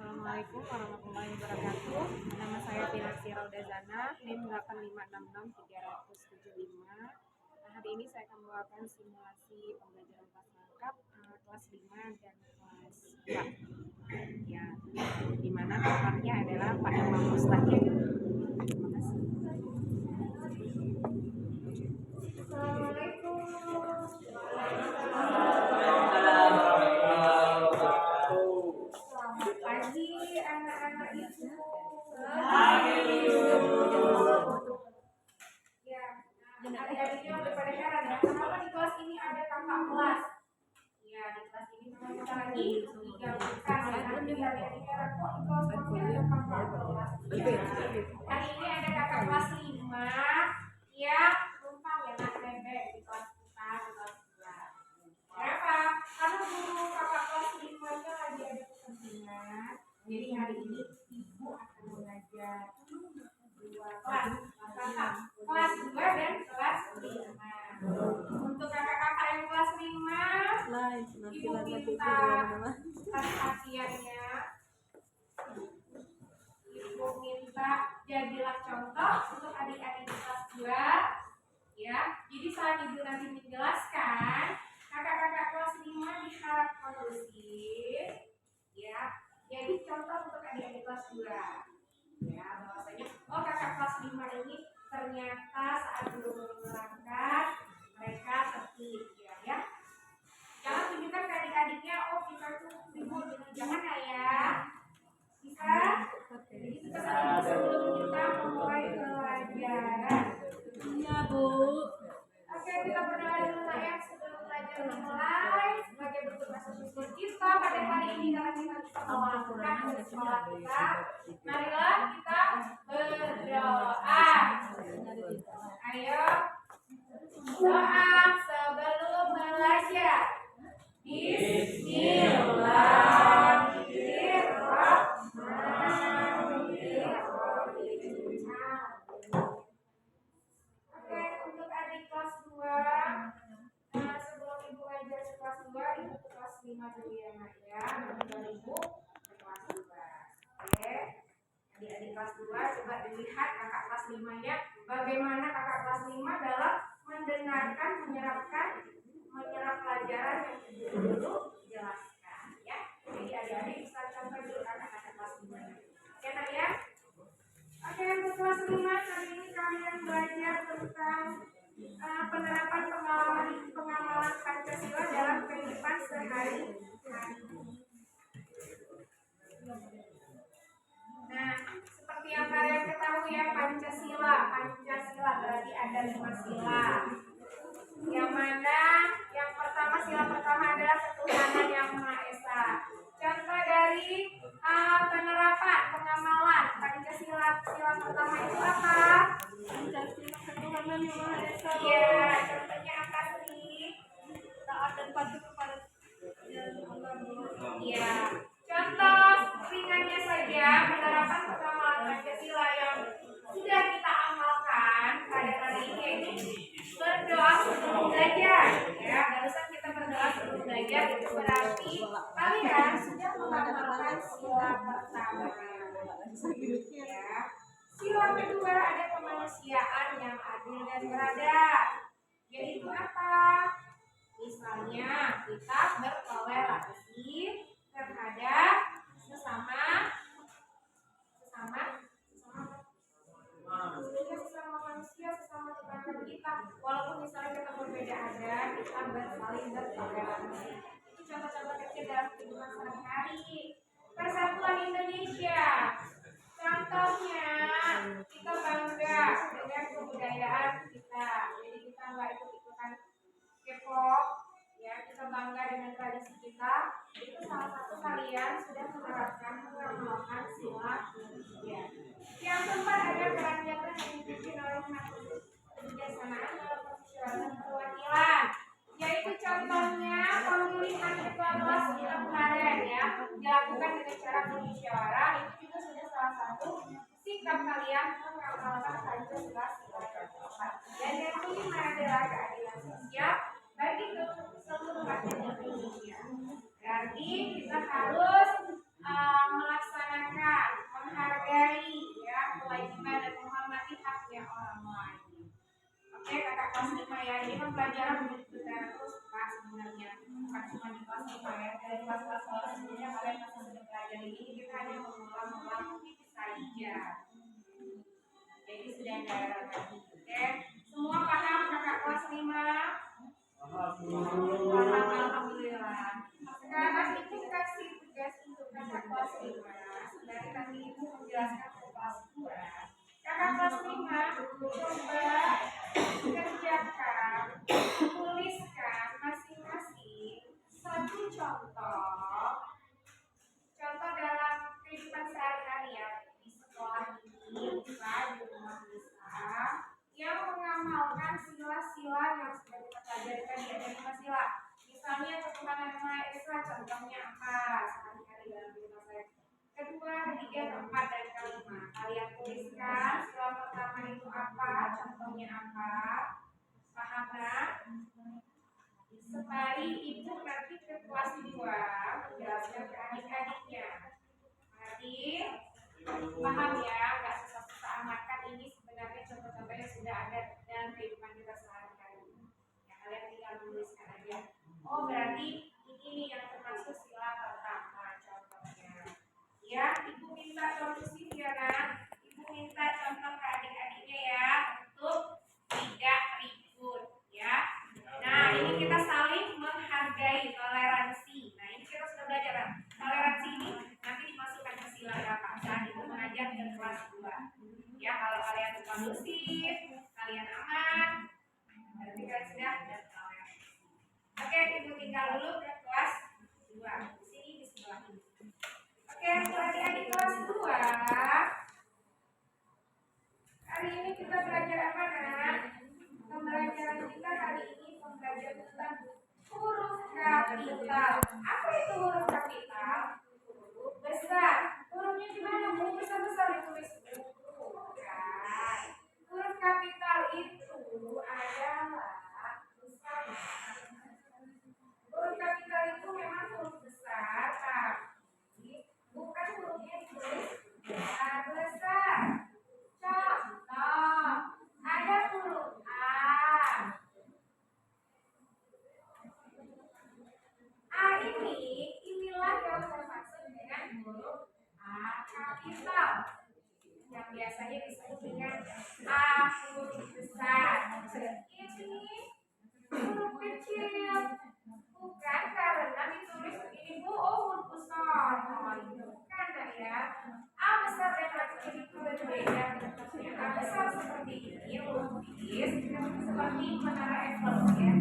Assalamualaikum warahmatullahi wabarakatuh. Nama saya Pinasi Raudazana, NIM 8566375. Hari ini saya akan membawakan simulasi pembelajaran kelas lengkap kelas 5 dan kelas 2. Ya, di mana paparnya adalah Pak Imam Mustaqim. Terima kasih. Assalamualaikum. Selamat pagi anak-anak ibu. Ya, adik-adiknya udah pada heran ya, kenapa di kelas ini ada kakak kelas? Ya, di kelas ini memang kita lagi digabungkan ya. Nanti adik-adik heran kok di kelas kami ada kakak kelas. Ya. Hari ini ada kakak kelas 5 yang numpang ya nak bebek di kelas kita di kelas 2. Kenapa? Karena guru kakak kelas 5-nya lagi ada kepentingan. Jadi hari ini ibu akan mengajar dua kelas, kelas 2 dan kelas 5. Untuk kakak-kakak yang kelas 5, ibu minta perhatiannya. Ibu minta jadilah contoh untuk adik-adik di kelas 2. Ya, jadi saat ibu nanti menjelaskan, kakak-kakak kelas 5 diharap kondusif. Ya, jadi contoh untuk adik-adik kelas 2. Ya, bahwasanya kakak kelas 5 ini ternyata saat belum menerangkan mereka tertib ya. Jangan tunjukkan ke adik-adiknya, kita tuh ribut, jangan ya. Bisa? Jadi kita sebelum kita mulai pelajaran. Iya, Bu. Oke, kita berdoa dulu ya sebelum belajar dimulai. Sebagai bentuk rasa syukur kita pada hari ini karena kita bisa melakukan sekolah kita. Marilah kita berdoa. Ayo doa sebelum belajar. Bismillahirrahmanirrahim. Oke, untuk adik kelas 2, sebelum ibu ngajar ke kelas 2, ibu ke kelas 5 dulu ya nak ya. Baru ibu ke kelas 2. Oke, adik-adik kelas 2 coba dilihat kakak kelas 5-nya. Bagaimana kakak kelas 5 dalam mendengarkan, menyerap pelajaran yang ibu dulu jelaskan ya. Jadi adik-adik bisa contoh dulu kakak kelas 5-nya. Oke nak ya. Oke, untuk kelas 5 kali ini kalian belajar tentang penerapan pengamalan Pancasila dalam kehidupan sehari-hari. Nah, seperti yang kalian ketahui ya, Pancasila berarti ada 5 sila. Yang mana yang pertama, sila pertama adalah ketuhanan yang Maha Esa. Contoh dari penerapan pengamalan Pancasila sila pertama itu apa? Pancasila ketuhanan yang Maha Esa. Iya, contohnya apa sih? Taat dan patuh kepada Iya. Contoh ringannya saja penerapan pengamalan Pancasila yang sudah kita amalkan pada hari ini yaitu berdoa sebelum belajar. Ya, barusan kita berdoa sebelum belajar itu berarti kalian sudah mengamalkan sila pertama. Ya. Sila kedua ada kemanusiaan yang adil dan beradab. Yaitu apa? Misalnya kita bertoleransi terhadap sesama manusia, sesama tetangga kita. Walaupun misalnya kita berbeda adat, kita saling bertoleransi. Itu contoh-contoh kecil dalam kehidupan sehari-hari. Persatuan Indonesia. Contohnya kita bangga dengan kebudayaan kita. Jadi kita nggak ikut-ikutan K-pop, ya, kita bangga dengan tradisi kita. Itu salah satu kalian sudah mengamalkan sila ya. Yang keempat ada peran nyata yang dipimpin oleh kebijaksanaan dalam permusyawaratan perwakilan, yaitu contohnya pemilihan ketua kelas setiap kemarin ya dilakukan dengan cara bermusyawarah. Itu juga sudah salah satu sikap kalian mengamalkan Pancasila sila yang keempat. Dan yang kelima adalah keadilan sosial bagi seluruh rakyat Indonesia. Berarti kita harus melaksanakan ini kan pelajaran berjalan terus Pak sebenarnya, bukan cuma di kelas 5 ya. Dari kelas-kelas bawah sebelumnya kalian masih sudah pelajari ini, kita hanya mengulang-ulang saja. Jadi sudah ada lagi. Oke, semua paham kakak kelas 5? Paham, alhamdulillah. Sekarang ibu kasih tugas untuk kakak kelas 5. Dari nanti ibu menjelaskan ke kelas 2. Kakak kelas 5 coba kerjakan, tuliskan masing-masing satu contoh dalam kehidupan sehari-hari ya, di sekolah ini bisa, di rumah bisa, yang mengamalkan sila-sila yang sudah kita pelajari tadi. Ada 5 sila. Misalnya ketuhanan yang Maha Esa, contohnya apa sehari-hari dalam kehidupan saya. Kedua, ketiga, keempat, dan kelima. Kalian tuliskan sila pertama itu apa, contohnya apa. Paham kan? Sembari ibu nanti ke kelas 2 menjelaskan ke adik-adiknya. Jadi paham ya, nggak susah-susah amat, kan ini sebenarnya contoh-contoh yang sudah ada dalam kehidupan kita sehari-hari. Ya, kalian tinggal menuliskan aja. Oh berarti ini nih yang termasuk sila pertama contohnya. Ya, ibu minta solusi ya nak. Ibu minta contoh ke adik-adiknya ya untuk tidak ribut ya. Nah ini kita saling menghargai, toleransi. Nah ini kita sudah belajar kan? Toleransi ini nanti dimasukkan ke sila berapa saat ibu mengajar ke kelas 2. Ya kalau kalian kondusif, kalian aman, berarti kalian sudah ada toleransi. Oke, ibu tinggal dulu ke kelas 2. Di sini di sebelah ini. Oke, untuk adik-adik kelas 2, hari ini kita belajar apa nak? Pembelajaran kita hari ini pembelajaran tentang huruf kapital. Apa itu huruf kapital? Huruf besar. Hurufnya gimana? Huruf besar-besar ditulis bukan. Huruf kapital itu adalah besar. Huruf kapital itu memang huruf besar, tapi bukan hurufnya ditulis besar. Contoh, ada huruf A. A inilah yang termasuk dengan huruf A kapital, yang biasanya disebut dengan A huruf besar. Ini huruf kecil, bukan karena ditulis begini bu, oh huruf besar. Oh itu bukan ya. A besar dan A kecil itu berbeda bentuknya. A besar seperti ini, huruf bis, seperti menara Eiffel ya.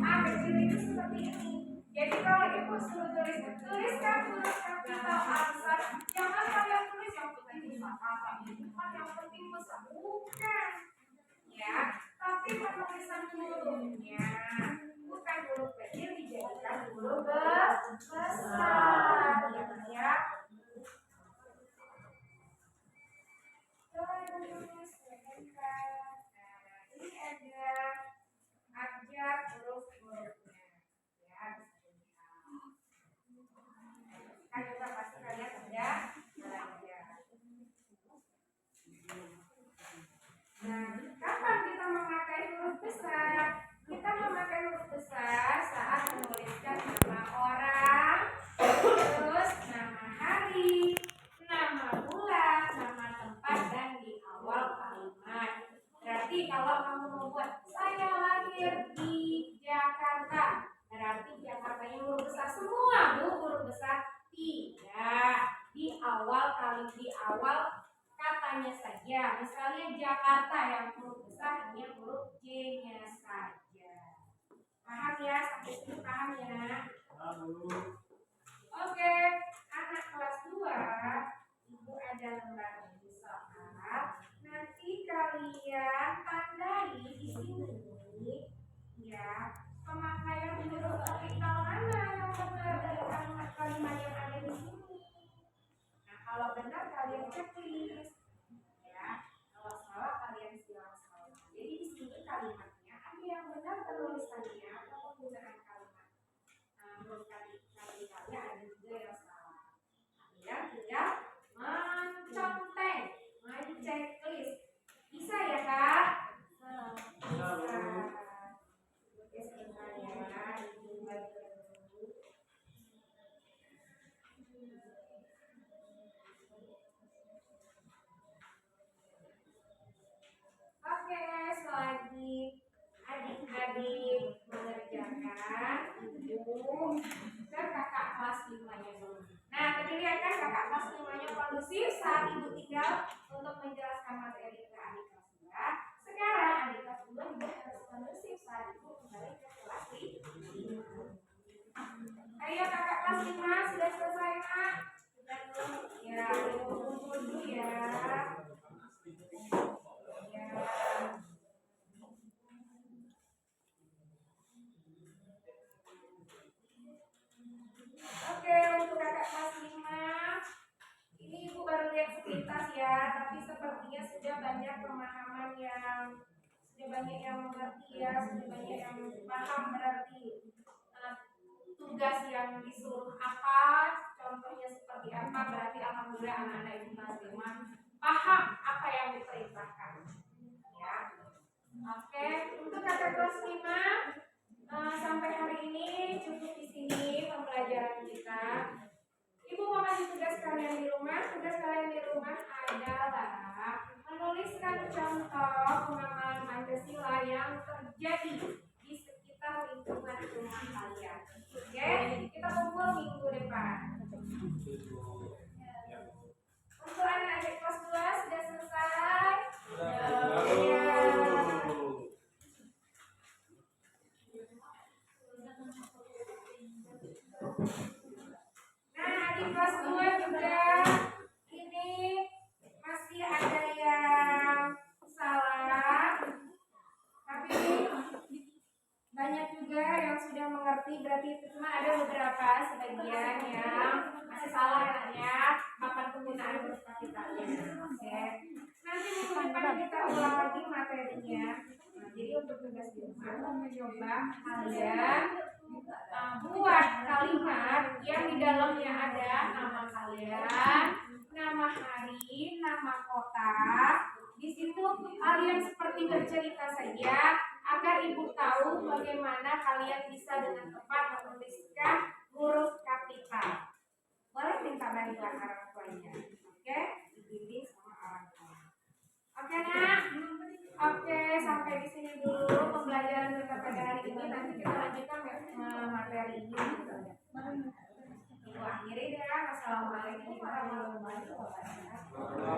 A kecil itu seperti ini. Jadi kalau ibu suruh tuliskan huruf kapital A besar, jangan kalian tulis yang penting besar apa ini, bukan yang penting besar, bukan. Ya, tapi penulisan hurufnya bukan huruf kecil dijadikan huruf besar ya. Terus ini ada abjad huruf-hurufnya ya. Kan juga pasti kalian sudah belajar. Nah, kapan kita memakai huruf besar? Kita memakai huruf besar saat menuliskan nama orang, terus nama hari, nama bulan, nama tempat, dan di awal kalimat. Berarti kalau kamu membuat saya lahir di Jakarta, berarti Jakartanya huruf besar semua, bu, huruf besar tidak. Di awal katanya saja. Misalnya Jakarta yang huruf besar, hanya huruf J-nya saja. Paham ya? Sampai sini paham ya? Oke, anak kelas 2, ibu ada lembar ini soal. Nanti kalian tandai di sini ya, pemakaian huruf kapital mana yang benar dari kalimat-kalimat yang ada di sini. Nah, kalau benar kalian checklist ya, kalau salah kalian silang salah. Jadi di sini kalimatnya ada yang benar penulisannya atau penggunaan kalimat. Huruf kapitalnya ada juga yang salah. kondusif saat Ibu tinggal untuk menjelaskan materi ke adik kelas 2. Sekarang adik kelas 2 juga harus kondusif saat Ibu kembali ke kelas 5. Ayo kakak kelas 5 sudah selesai nak? Ya, Ibu kumpul dulu ya. Oke, untuk kakak kelas 5, ini Ibu baru lihat sepintas ya, tapi sepertinya sudah banyak pemahaman sudah banyak yang mengerti ya, sudah banyak yang paham berarti tugas yang disuruh apa, contohnya seperti apa, berarti alhamdulillah anak-anak Ibu kelas 5 paham apa yang diperintahkan. Ya. Oke, untuk kakak kelas 5 sampai hari ini cukup di sini pembelajaran kita. Ibu mau kasih tugas kalian di rumah. Tugas kalian di rumah adalah menuliskan contoh pemahaman Pancasila yang terjadi di sekitar lingkungan rumah kalian. Oke, kita kumpul minggu depan. Untuk anak-anak kelas 2 sudah selesai? Ya. Nah, adik kelas 2 juga ini masih ada yang salah, tapi banyak juga yang sudah mengerti. Berarti cuma ada beberapa sebagian yang masih salah ya, kapan penggunaan huruf kapitalnya. Oke. Nanti minggu depan kita ulang lagi materinya. Nah, jadi untuk tugas di rumah, mencoba kalian buat kalimat yang di dalamnya ada nama kalian, nama hari, nama kota. Di situ kalian seperti bercerita saja agar Ibu tahu bagaimana kalian bisa dengan tepat menuliskan huruf kapital. Boleh minta bantuan orang tuanya, oke? Dibimbing sama orang tua. Oke nak? Oke, sampai di sini dulu pembelajaran kita pada hari ini. Nanti kita lanjutkan materi ini. Ibu akhiri ya. Wassalamualaikum warahmatullahi wabarakatuh.